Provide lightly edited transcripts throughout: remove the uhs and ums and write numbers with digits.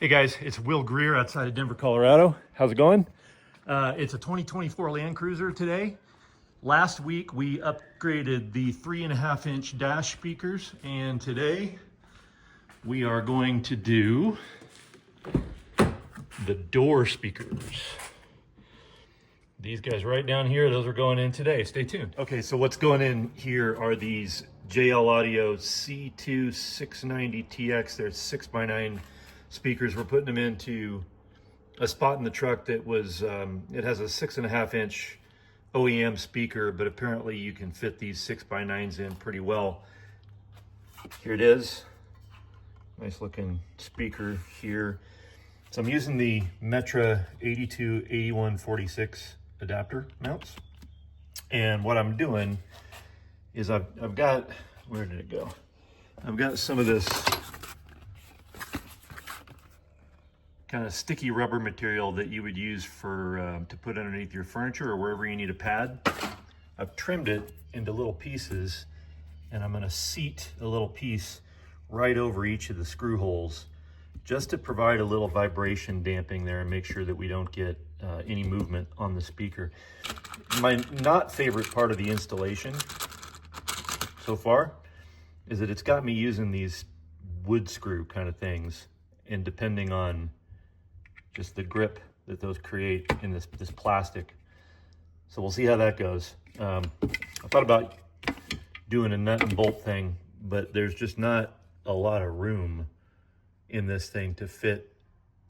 Hey guys, it's Will Greer outside of Denver, Colorado. How's it going? It's a 2024 Land Cruiser today. Last week we upgraded the 3.5-inch dash speakers, and today we are going to do the door speakers. These guys right down here, those are going in today. Stay tuned. Okay, so what's going in here are these JL Audio C2 690TX. They're 6x9 speakers. We're putting them into a spot in the truck that was, it has a 6.5-inch OEM speaker, but apparently you can fit these 6x9s in pretty well. Here it is. Nice looking speaker here. So I'm using the Metra 828146 adapter mounts. And what I'm doing is I've got, where did it go? I've got some of this kind of sticky rubber material that you would use for to put underneath your furniture or wherever you need a pad. I've trimmed it into little pieces, and I'm going to seat a little piece right over each of the screw holes just to provide a little vibration damping there and make sure that we don't get any movement on the speaker. My not favorite part of the installation so far is that it's got me using these wood screw kind of things, and depending on just the grip that those create in this plastic. So we'll see how that goes. I thought about doing a nut and bolt thing, but there's just not a lot of room in this thing to fit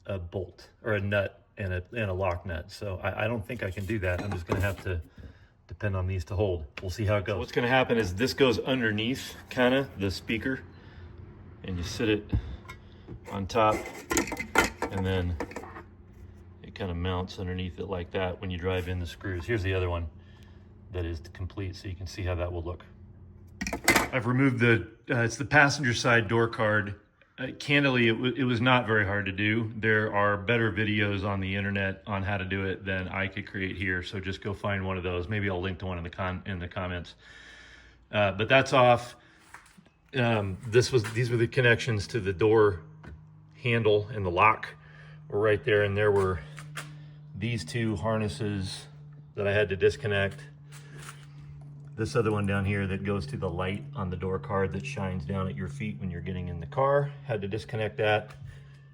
a bolt or a nut and a lock nut. So I don't think I can do that. I'm just gonna have to depend on these to hold. We'll see how it goes. So what's gonna happen is this goes underneath kind of the speaker, and you sit it on top, and then kind of mounts underneath it like that when you drive in the screws. Here's the other one that is complete, so you can see how that will look. I've removed the, it's the passenger side door card. Candidly, it was not very hard to do. There are better videos on the internet on how to do it than I could create here, so just go find one of those. Maybe I'll link to one in the comments. But that's off. These were the connections to the door handle and the lock were right there, and there were these two harnesses that I had to disconnect. This other one down here that goes to the light on the door card that shines down at your feet when you're getting in the car. Had to disconnect that.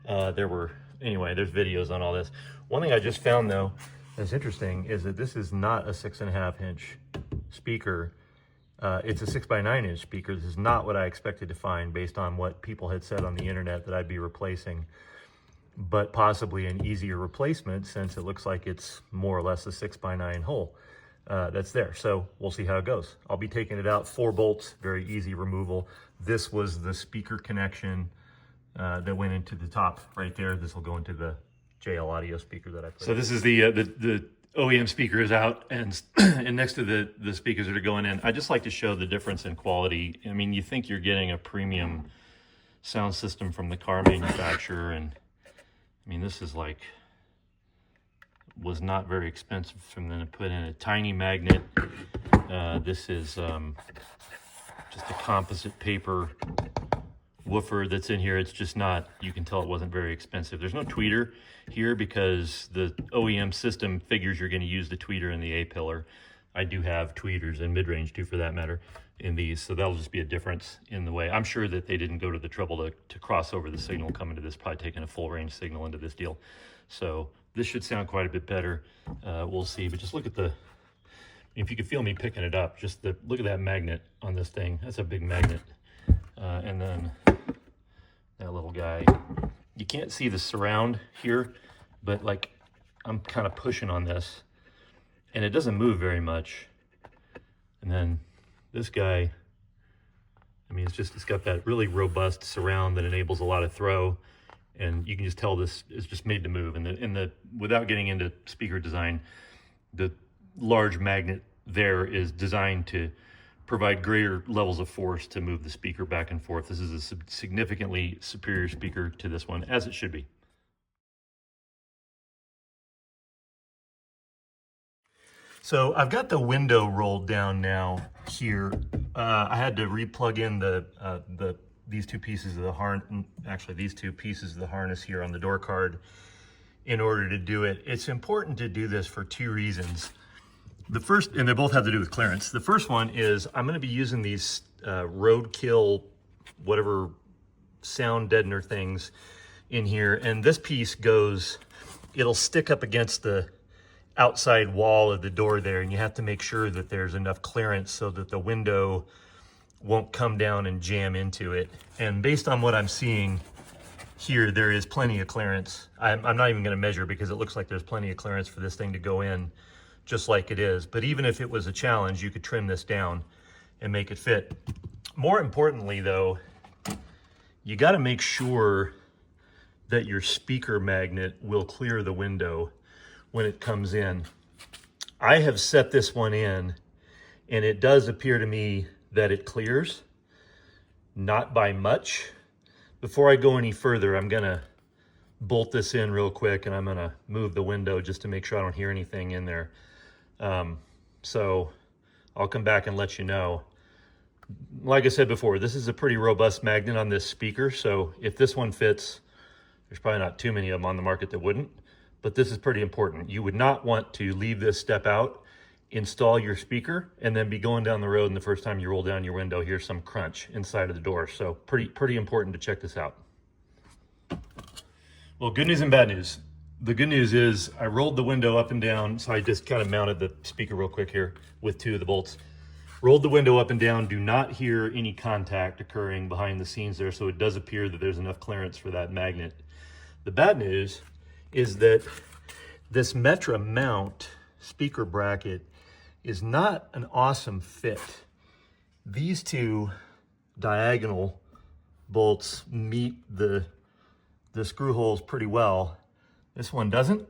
Anyway, there's videos on all this. One thing I just found though that's interesting is that this is not a 6.5-inch speaker. It's a 6x9-inch speaker. This is not what I expected to find based on what people had said on the internet that I'd be replacing, but possibly an easier replacement since it looks like it's more or less a 6x9 hole that's there. So we'll see how it goes. I'll be taking it out, 4 bolts, very easy removal. This was the speaker connection that went into the top right there. This will go into the JL Audio speaker that I put. So this is the OEM speaker is out, and and next to the speakers that are going in. I just like to show the difference in quality. I mean, you think you're getting a premium sound system from the car manufacturer, and I mean, this is like, was not very expensive from them to put in. A tiny magnet. This is just a composite paper woofer that's in here. It's just not, you can tell it wasn't very expensive. There's no tweeter here because the OEM system figures you're going to use the tweeter in the A-pillar. I do have tweeters and mid-range too, for that matter, in these, so that'll just be a difference in the way. I'm sure that they didn't go to the trouble to cross over the signal coming to this, probably taking a full range signal into this deal. So this should sound quite a bit better. We'll see, but just look at the, if you could feel me picking it up, just look at that magnet on this thing. That's a big magnet. And then that little guy. You can't see the surround here, but like I'm kind of pushing on this, and it doesn't move very much. And then this guy, I mean, it's got that really robust surround that enables a lot of throw, and you can just tell this is just made to move. And without getting into speaker design, the large magnet there is designed to provide greater levels of force to move the speaker back and forth. This is a significantly superior speaker to this one, as it should be. So I've got the window rolled down now here. I had to re-plug in the these two pieces of the harness, actually these two pieces of the harness here on the door card in order to do it. It's important to do this for two reasons. The first, and they both have to do with clearance. The first one is I'm going to be using these roadkill, whatever sound deadener things in here. And this piece goes, it'll stick up against the outside wall of the door there. And you have to make sure that there's enough clearance so that the window won't come down and jam into it. And based on what I'm seeing here, there is plenty of clearance. I'm not even going to measure because it looks like there's plenty of clearance for this thing to go in just like it is. But even if it was a challenge, you could trim this down and make it fit. More importantly though, you got to make sure that your speaker magnet will clear the window when it comes in. I have set this one in and it does appear to me that it clears, not by much. Before I go any further, I'm gonna bolt this in real quick and I'm gonna move the window just to make sure I don't hear anything in there. So I'll come back and let you know. Like I said before, this is a pretty robust magnet on this speaker. So if this one fits, there's probably not too many of them on the market that wouldn't, but this is pretty important. You would not want to leave this step out, install your speaker, and then be going down the road and the first time you roll down your window, here's some crunch inside of the door. So pretty important to check this out. Well, good news and bad news. The good news is I rolled the window up and down. So I just kind of mounted the speaker real quick here with two of the bolts. Rolled the window up and down. Do not hear any contact occurring behind the scenes there. So it does appear that there's enough clearance for that magnet. The bad news is that this Metra mount speaker bracket is not an awesome fit. These two diagonal bolts meet the screw holes pretty well. This one doesn't.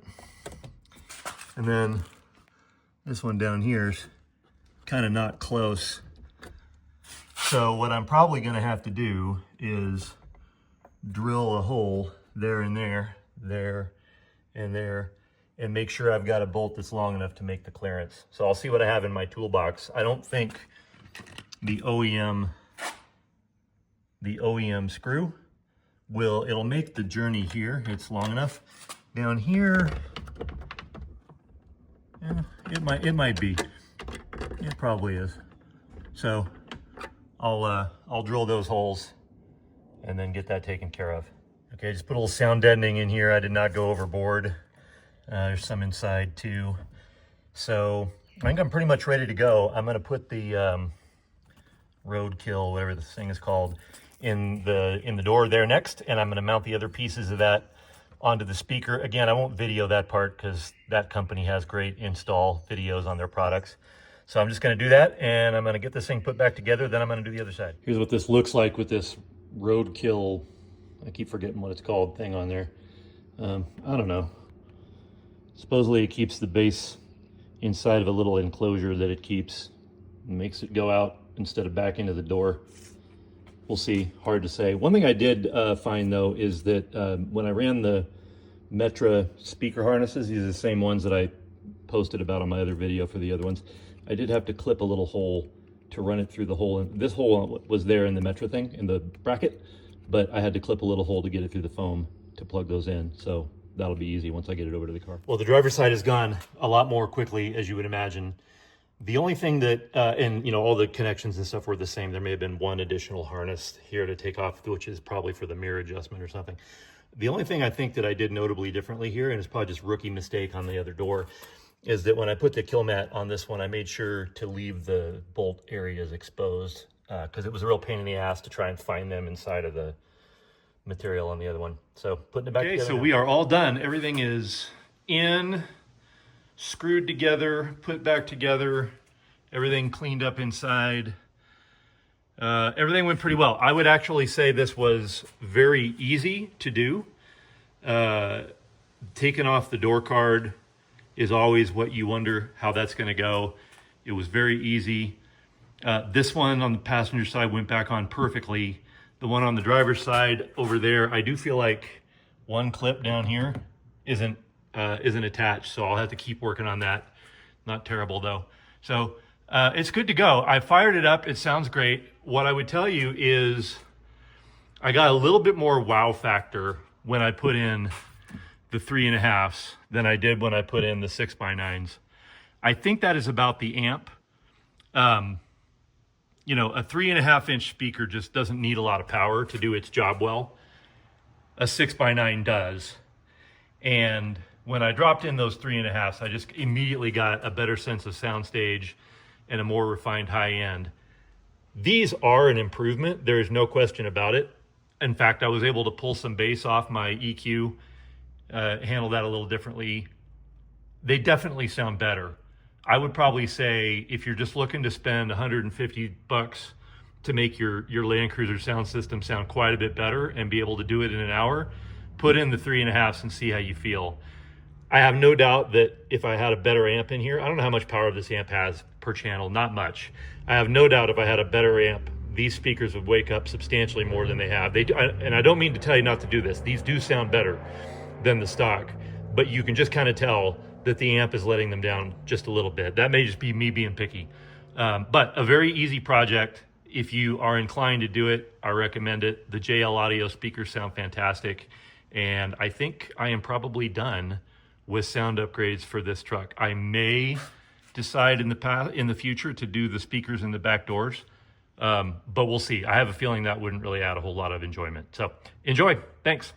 And then this one down here is kind of not close. So what I'm probably gonna have to do is drill a hole there and there, there and there, and make sure I've got a bolt that's long enough to make the clearance. So I'll see what I have in my toolbox. I don't think the OEM screw it'll make the journey here. It's long enough. Down here, it might be. It probably is. So I'll drill those holes and then get that taken care of. Okay, just put a little sound deadening in here. I did not go overboard. There's some inside too. So I think I'm pretty much ready to go. I'm gonna put the roadkill, whatever this thing is called, in the door there next, and I'm gonna mount the other pieces of that onto the speaker. Again, I won't video that part because that company has great install videos on their products. So I'm just gonna do that, and I'm gonna get this thing put back together, then I'm gonna do the other side. Here's what this looks like with this roadkill, I keep forgetting what it's called, thing on there. I don't know. Supposedly it keeps the base inside of a little enclosure that it keeps, and makes it go out instead of back into the door. We'll see, hard to say. One thing I did find though is that when I ran the Metra speaker harnesses, these are the same ones that I posted about on my other video for the other ones. I did have to clip a little hole to run it through the hole. This hole was there in the Metra thing, in the bracket, but I had to clip a little hole to get it through the foam to plug those in. So that'll be easy once I get it over to the car. Well, the driver's side has gone a lot more quickly, as you would imagine. The only thing that, and you know, all the connections and stuff were the same. There may have been one additional harness here to take off, which is probably for the mirror adjustment or something. The only thing I think that I did notably differently here, and it's probably just rookie mistake on the other door, is that when I put the kill mat on this one, I made sure to leave the bolt areas exposed because it was a real pain in the ass to try and find them inside of the material on the other one. So putting it back together. Okay, so we are all done. Everything is in, screwed together, put back together, everything cleaned up inside. Everything went pretty well. I would actually say this was very easy to do. Taking off the door card is always what you wonder how that's going to go. It was very easy. This one on the passenger side went back on perfectly. The one on the driver's side over there, I do feel like one clip down here isn't attached, so I'll have to keep working on that. Not terrible though. So it's good to go. I fired it up. It sounds great. What I would tell you is I got a little bit more wow factor when I put in the 3.5s than I did when I put in the 6x9s. I think that is about the amp. You know, a 3.5-inch speaker just doesn't need a lot of power to do its job well. A 6x9 does. And when I dropped in those 3.5s, I just immediately got a better sense of soundstage and a more refined high end. These are an improvement. There is no question about it. In fact, I was able to pull some bass off my EQ, handle that a little differently. They definitely sound better. I would probably say if you're just looking to spend $150 to make your Land Cruiser sound system sound quite a bit better and be able to do it in an hour, put in the 3.5s and see how you feel. I have no doubt that if I had a better amp in here, I don't know how much power this amp has per channel, not much. I have no doubt if I had a better amp, these speakers would wake up substantially more than they have. And I don't mean to tell you not to do this. These do sound better than the stock, but you can just kind of tell that the amp is letting them down just a little bit. That may just be me being picky. But a very easy project. If you are inclined to do it, I recommend it. The JL Audio speakers sound fantastic. And I think I am probably done with sound upgrades for this truck. I may decide in the future to do the speakers in the back doors, but we'll see. I have a feeling that wouldn't really add a whole lot of enjoyment. So enjoy. Thanks.